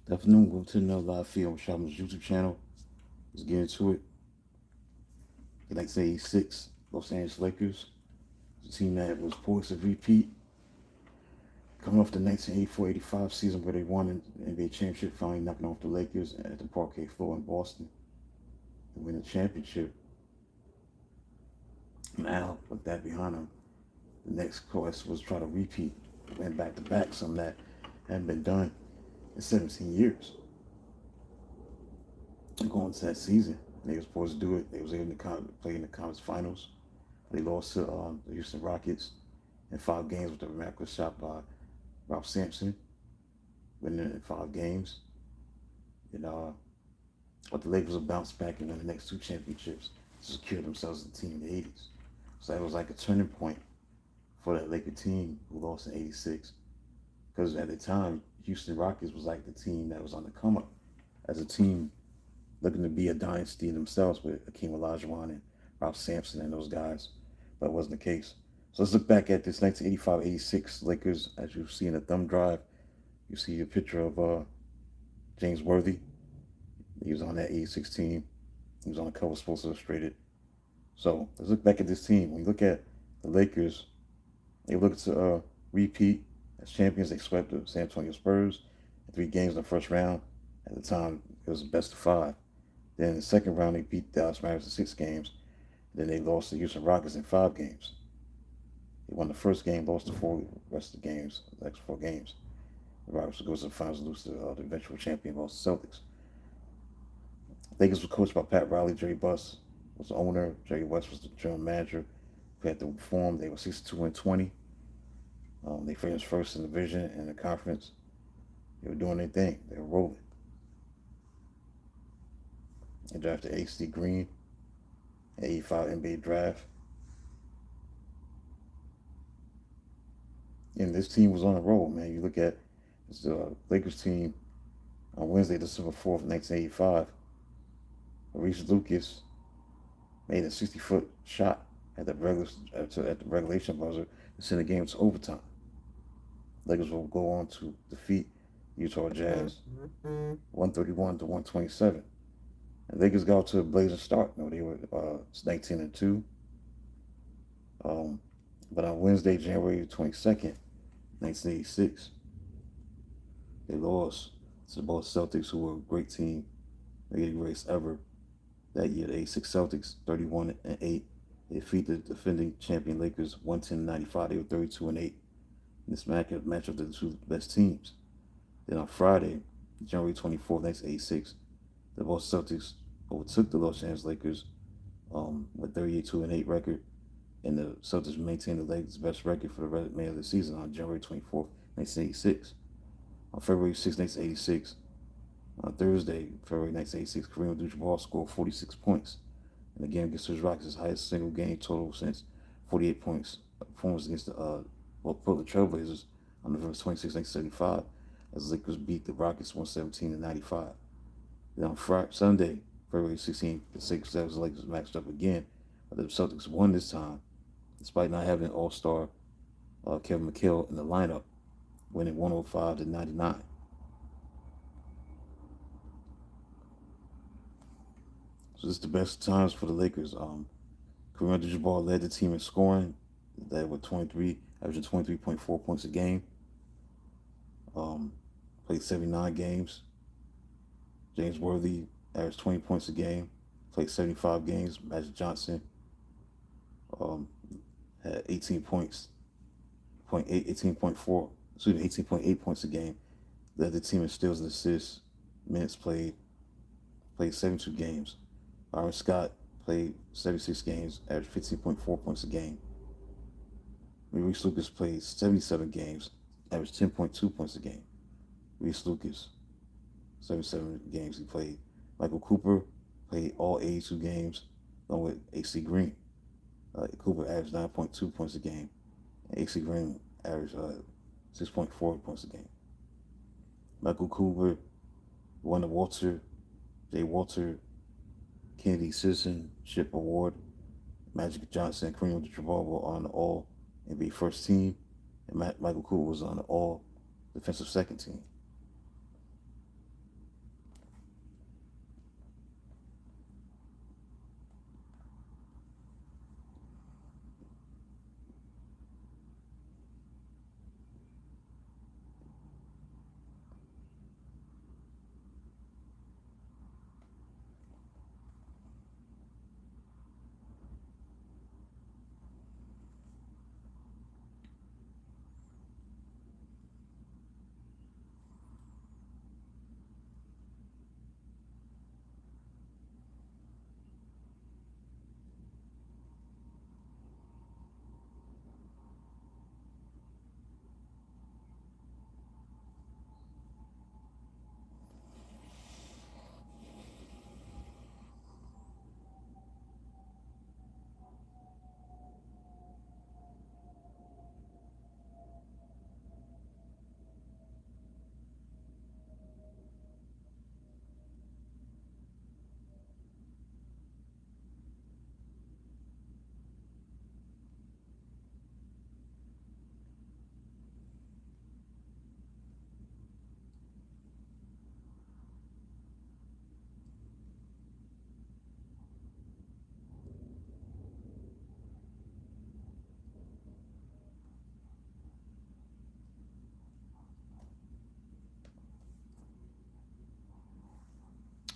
Good afternoon. Go to another live feed on Shaman's YouTube channel. Let's get into it. The 1986 Los Angeles Lakers, the team that was poised to repeat, coming off the 1984-85 season where they won the NBA championship, finally knocking off the Lakers at the parquet floor in Boston to win the championship. Now, with that behind them, the next course was try to repeat, went back to back, something that hadn't been done in 17 years. Going into that season, they were supposed to do it. They was able to play in the conference finals. They lost to the Houston Rockets in 5 games with a miraculous shot by Ralph Sampson, winning in 5 games. And but the Lakers will bounce back and win the next 2 championships to secure themselves as a team in the 80s. So that was like a turning point for that Laker team who lost in '86. Because at the time, Houston Rockets was like the team that was on the come up as a team looking to be a dynasty themselves with Hakeem Olajuwon and Ralph Sampson and those guys, but it wasn't the case. So let's look back at this 1985-86 Lakers. As you see in the thumb drive, you see a picture of James Worthy. He was on that '86 team. He was on the cover of Sports Illustrated. So let's look back at this team. When you look at the Lakers, they look to repeat as champions. They swept the San Antonio Spurs in 3 games in the first round. At the time, it was a best of 5. Then in the second round, they beat Dallas Mavericks in 6 games. Then they lost to Houston Rockets in 5 games. They won the first game, lost the 4 rest of the games, the next 4 games. The Rockets would go to the finals and lose to the eventual champion Boston Celtics. Lakers were coached by Pat Riley. Jerry Buss was the owner. Jerry West was the general manager. Who had to perform. They were 62-20. They finished first in the division and the conference. They were doing their thing. They were rolling. They drafted A.C. Green, 85 NBA draft. And this team was on a roll, man. You look at the Lakers team on Wednesday, December 4th, 1985. Maurice Lucas made a 60-foot shot at the regulation buzzer to send the game to overtime. Lakers will go on to defeat Utah Jazz 131-127. And Lakers got to a blazing start. They were 19-2. But on Wednesday, January 22nd, 1986, they lost to the Boston Celtics, who were a great team, the greatest ever that year. The '86 Celtics, 31-8. They defeated the defending champion Lakers 110-95. They were 32-8. In this matchup of the 2 best teams. Then on Friday, January 24th, 1986, the Boston Celtics overtook the Los Angeles Lakers with 38-8 record, and the Celtics maintained the Lakers' best record for the remainder of the season on January 24th, 1986. On February 6th, 1986, on Thursday, February 1986, Kareem Abdul-Jabbar scored 46 points in the game against the Rockets, his highest single game total since 48 points performance against the Portland Trailblazers on November 26, 1975, as the Lakers beat the Rockets 117-95. Then on Sunday, February 16th, the Sixers Lakers matched up again, but the Celtics won this time, despite not having All-Star Kevin McHale in the lineup, winning 105-99. So this is the best times for the Lakers. Kareem Abdul-Jabbar led the team in scoring. That with averaging 23.4 points a game. Played 79 games. James Worthy averaged 20 points a game. Played 75 games. Magic Johnson had 18 points, 18.8 points a game. Led the team in steals and assists. Minutes played 72 games. Byron Scott played 76 games, averaged 15.4 points a game. Maurice Lucas played 77 games, averaged 10.2 points a game. Maurice Lucas, 77 games he played. Michael Cooper played all 82 games, along with A.C. Green. Cooper averaged 9.2 points a game, and A.C. Green averaged 6.4 points a game. Michael Cooper won the J. Walter Kennedy Citizenship Award. Magic Johnson and Kareem Abdul-Jabbar were on the All-NBA First Team, and Michael Cooper was on the All-Defensive Second Team.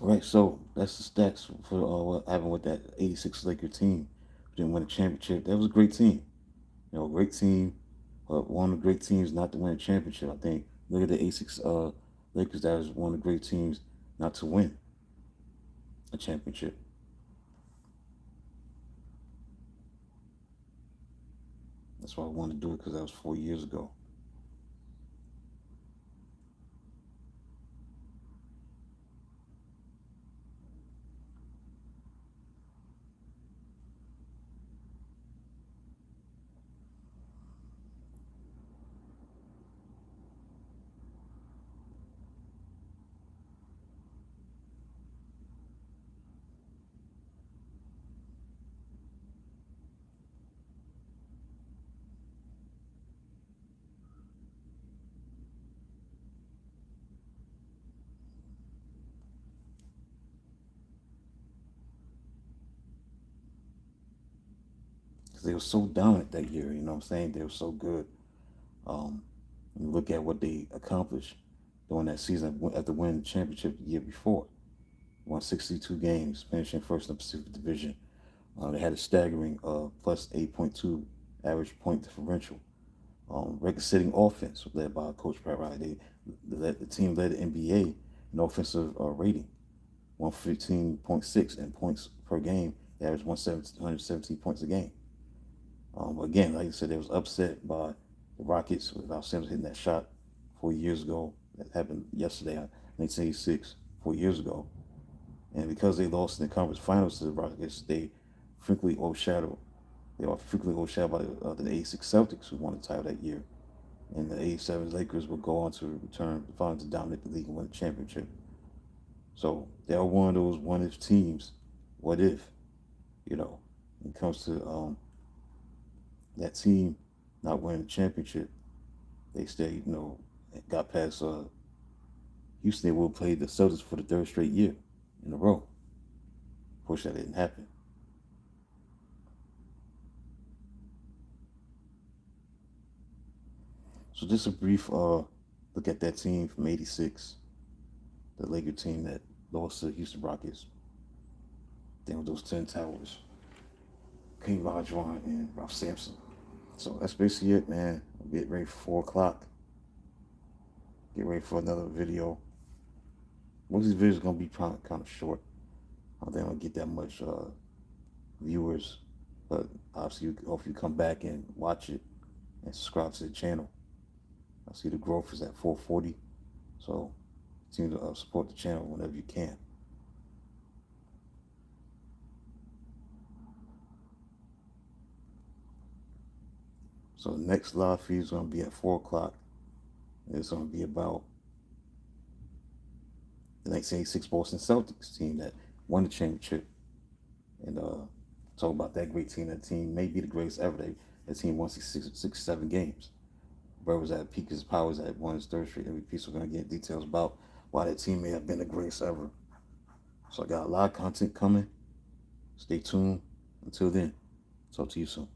All right, so that's the stats for what happened with that '86 Laker team. Didn't win a championship. That was a great team. Great team. But one of the great teams not to win a championship. I think look at the '86 Lakers. That was one of the great teams not to win a championship. That's why I wanted to do it because that was 4 years ago. Because they were so dominant that year. You know what I'm saying? They were so good. Um, when you look at what they accomplished during that season after winning the championship the year before. Won 62 games, finishing first in the Pacific Division. They had a staggering plus 8.2 average point differential. Record-setting offense led by Coach Pat Riley. The team led the NBA in offensive rating, 115.6 in points per game. They averaged 117 points a game. Again, like I said, they was upset by the Rockets without Simmons hitting that shot 4 years ago. That happened yesterday, 1986, 4 years ago. And because they lost in the conference finals to the Rockets, they frequently overshadowed. They are frequently overshadowed by the '86 Celtics, who won the title that year. And the '87 Lakers would go on to return the finals to dominate the league and win the championship. So they are one of those one if teams. What if, when it comes to that team not winning the championship, they stayed, got past Houston. They will play the Celtics for the third straight year in a row. Of course, that didn't happen. So just a brief look at that team from '86, the Laker team that lost to the Houston Rockets. Then with those 10 towers, King Olajuwon and Ralph Sampson. So that's basically it, man. I'll get ready for 4 o'clock. Get ready for another video. Most of these videos are gonna be kind of short. I don't think I'm gonna get that much viewers, but obviously, hope you come back and watch it and subscribe to the channel. I see the growth is at 440, so continue to support the channel whenever you can. So the next live feed is going to be at 4 o'clock. It's going to be about the 1986 Boston Celtics team that won the championship. And talk about that great team. That team may be the greatest ever. That team won 67 games. Bird was at peak of his powers at one his third straight MVP. So we're going to get details about why that team may have been the greatest ever. So I got a lot of content coming. Stay tuned. Until then, talk to you soon.